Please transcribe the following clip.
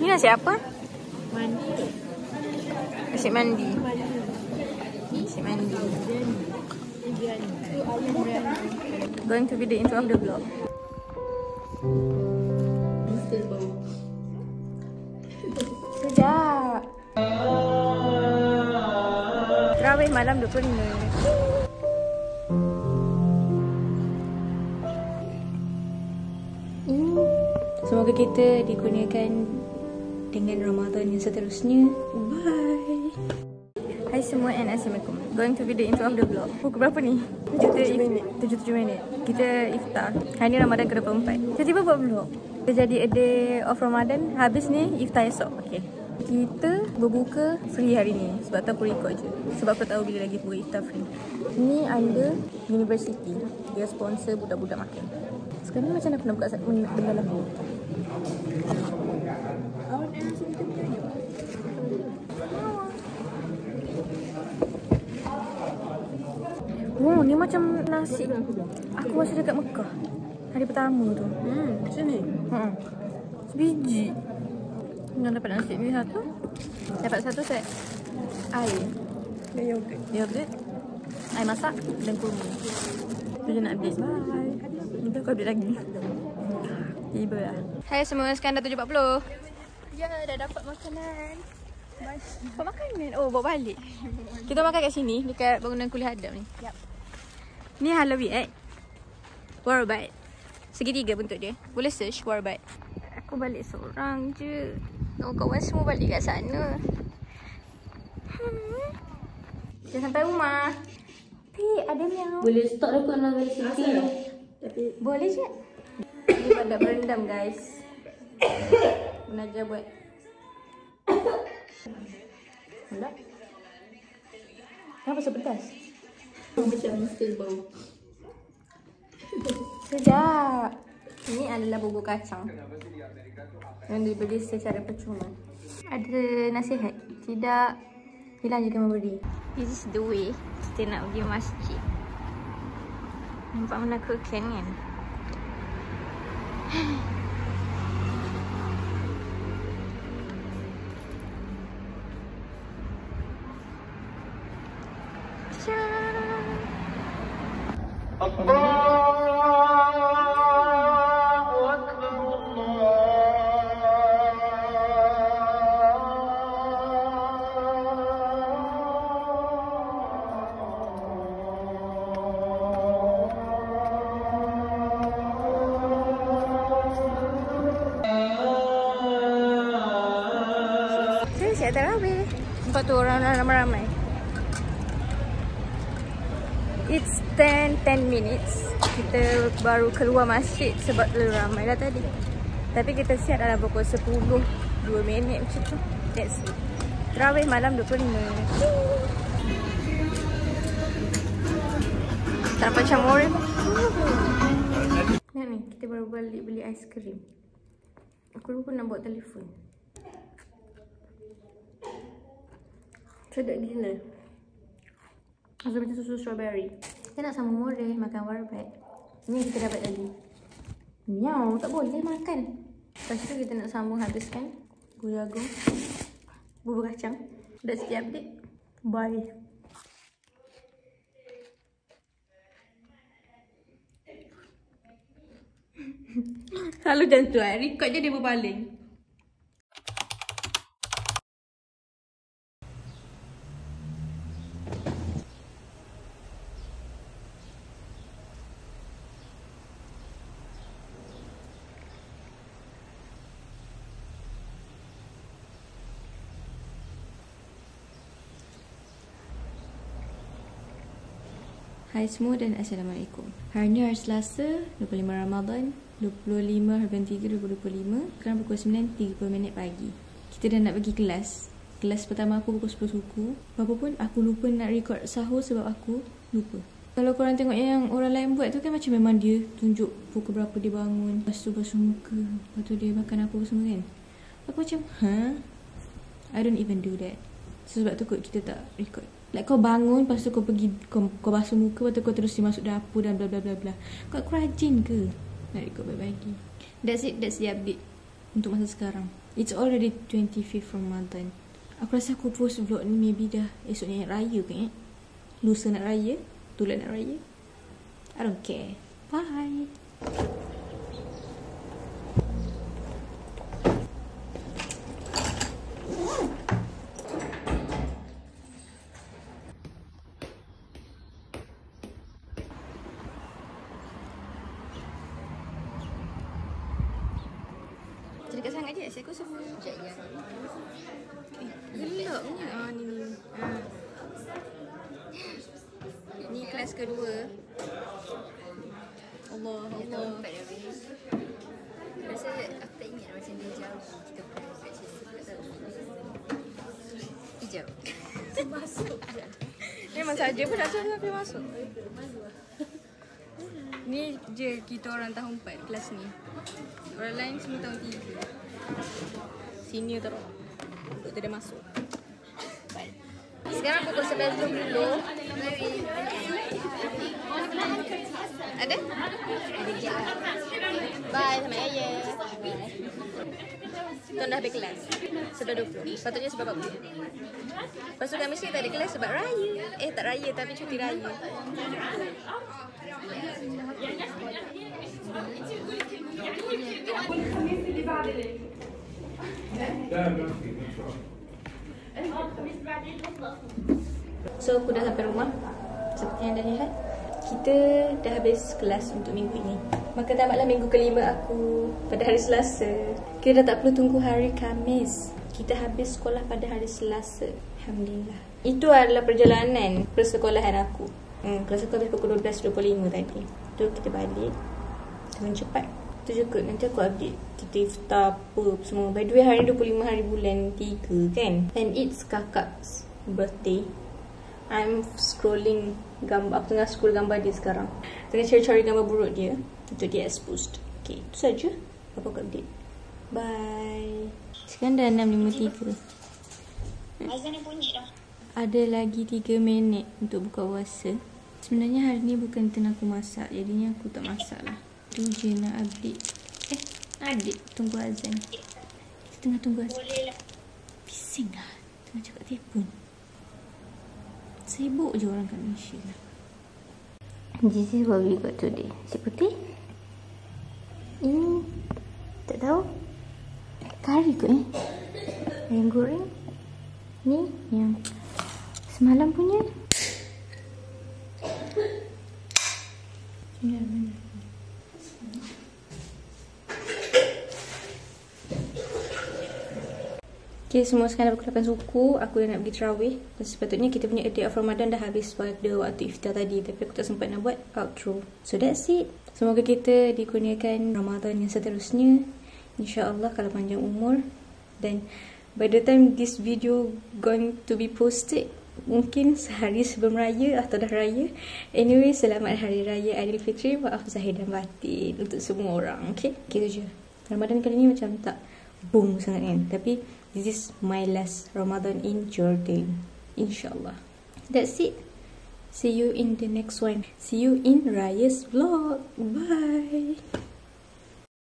Ni nasi apa? Mandi. Nasi mandi. Nasi mandi. Going to be the intro of the vlog. Still bau. Sedap. Terawih malam 25. Semoga kita dikurniakan dengan Ramadan yang seterusnya. Bye. Hai semua and Assalamualaikum. Going to be the intro of the vlog. Pukul berapa ni? 7 minit. Kita iftar. Hari ni Ramadan ke-24. Tiba-tiba buat vlog. Kita jadi a day of Ramadan. Habis ni iftar esok. Okay. Kita berbuka free hari ni. Sebab tu aku record je. Sebab aku tahu bila lagi buka iftar free. Ni under university. Dia sponsor budak-budak makan. Sekarang ni macam nak buka benda lah. Oh, ni macam nasi aku masa dekat Mekah. Hari pertama tu. Macam ni? Sebiji. Nak dapat nasi ni satu. Dapat satu set air. Dan yogurt. Yogurt. Air masak dan kurma. Tu je nak update. Bye. Nanti aku update lagi. Tiba lah. Hai semua, sekarang dah 7.40. Ya, dah dapat makanan. Dapat makanan? Oh, bawa balik. Kita makan kat sini, dekat bangunan kuliah adab ni. Yep. Ni Halawi, Warbat. Segitiga bentuk dia. Boleh search Warbat. Aku balik seorang je. Kawan-kawan semua balik kat sana. Dah sampai rumah. Tapi ada yang Boleh stop rekod nak dari sini. tapi boleh je. Ni pada berendam guys. Menaja buat. Enggak. Kenapa sepedas? Macam still bau. Sedap. Ini adalah bubur kacang yang dibeli secara percuma. Ada nasihat, tidak hilang jika memberi. This is the way kita nak pergi masjid. Nampak menakutkan kan? Siap tarawih. Nampak tu orang ramai-ramai. It's 10 minutes. Kita baru keluar masjid sebab terlalu ramai dah tadi. Tapi kita siap dalam pukul 10, 2 minit macam tu. That's it. Tarawih malam 25. Tak nampak macam orang. Lihat ni, kita baru balik beli aiskrim. Aku lupa nak bawa telefon. Sedap gila. Rasa macam susu strawberry. Kita nak sama moreh makan warbat. Ni kita dapat tadi. Miau, tak boleh makan. Lepas tu kita nak sambung habiskan gula jagung, bubur kacang. Dah sikit update. Bye. Selalu macam tu record je dia berpaling. Hai semua dan Assalamualaikum. Hari ni hari Selasa, 25 Ramadan, 25/3/2025. Sekarang pukul 9.30 pagi. Kita dah nak pergi kelas. Kelas pertama aku pukul 10 suku. Apa pun aku lupa nak record sahur sebab aku lupa. Kalau korang tengok yang orang lain buat tu kan macam memang dia tunjuk pukul berapa dia bangun. Lepas tu basuh muka. Lepas tu dia makan apa semua kan. Aku macam, I don't even do that. Sebab tu kot kita tak record. Like kau bangun, lepas tu kau pergi, kau basuh muka, lepas tu kau terus masuk dapur dan bla bla bla bla. Kau rajin ke nak record pagi-pagi? That's it, that's the update. untuk masa sekarang. It's already 25th Ramadan. Aku rasa aku post vlog ni maybe dah esoknya nak raya ke. Lusa nak raya, tulan nak raya. I don't care. Bye. Dekat sangat je, saya aku semua. Sekejap ya. Gelapnya. Ni. Ni kelas kedua. Allah. Rasa aku tak ingat macam dia jauh. Kita pernah kat situ, tak tahu. Hijau. Masuk je. Memang saja pun nak sampai masuk. Ni je kita orang tahun 4 kelas ni. Orang lain semua tahun 3. Senior teruk. Untuk dia masuk. Sekarang pukul 11.20. Ada? Bye sama Ayah. Tuan dah habis kelas. 11.20. Sepatutnya sebab 40. Lepas tu kami tak ada kelas sebab raya. Tak raya tapi cuti raya. So aku dah sampai rumah. Seperti yang dah lihat, kita dah habis kelas untuk minggu ini. Maka tamatlah minggu kelima aku pada hari Selasa. Kita dah tak perlu tunggu hari Khamis. Kita habis sekolah pada hari Selasa. Alhamdulillah. Itu adalah perjalanan persekolahan aku. Kelas aku habis pukul 12.25 tadi. Tu kita balik dengan cepat. Tu juga nanti aku update kita iftar apa semua. By the way, hari 25 hari bulan 3 kan. And it's kakak's birthday. I'm scrolling gambar, aku tengah scroll gambar dia sekarang. Tengah cari-cari gambar buruk dia untuk dia exposed. Okay, itu saja. Apa aku update. Bye. Sekarang dah 6.53. Azan yang bunyi dah. Ada lagi 3 minit untuk buka puasa. Sebenarnya hari ni bukan turn aku masak, jadinya aku tak masak lah. Tu je nak update. Adik tunggu azan. Kita tengah tunggu azan. Boleh lah. Bising lah. Tengah cakap telefon. Sibuk je orang kat Malaysia lah. This is what we got today. Si putih. Ini tak tahu. Kari kot ayam goreng. Ni yang semalam punya. Benar. Okay, semua sekarang dah pukul 8 suku. Aku dah nak pergi terawih. Dan sepatutnya kita punya a day of Ramadan dah habis pada waktu iftar tadi. Tapi aku tak sempat nak buat outro. So that's it. Semoga kita dikurniakan Ramadan yang seterusnya. InsyaAllah kalau panjang umur. Dan by the time this video going to be posted, mungkin sehari sebelum raya atau dah raya. Anyway, selamat Hari Raya Aidilfitri. Maaf zahir dan batin untuk semua orang. Okay, gitu je. Ramadan kali ni macam tak boom sangat kan. Tapi this is my last Ramadan in Jordan. InsyaAllah. That's it. See you in the next one. See you in Raya's vlog. Bye.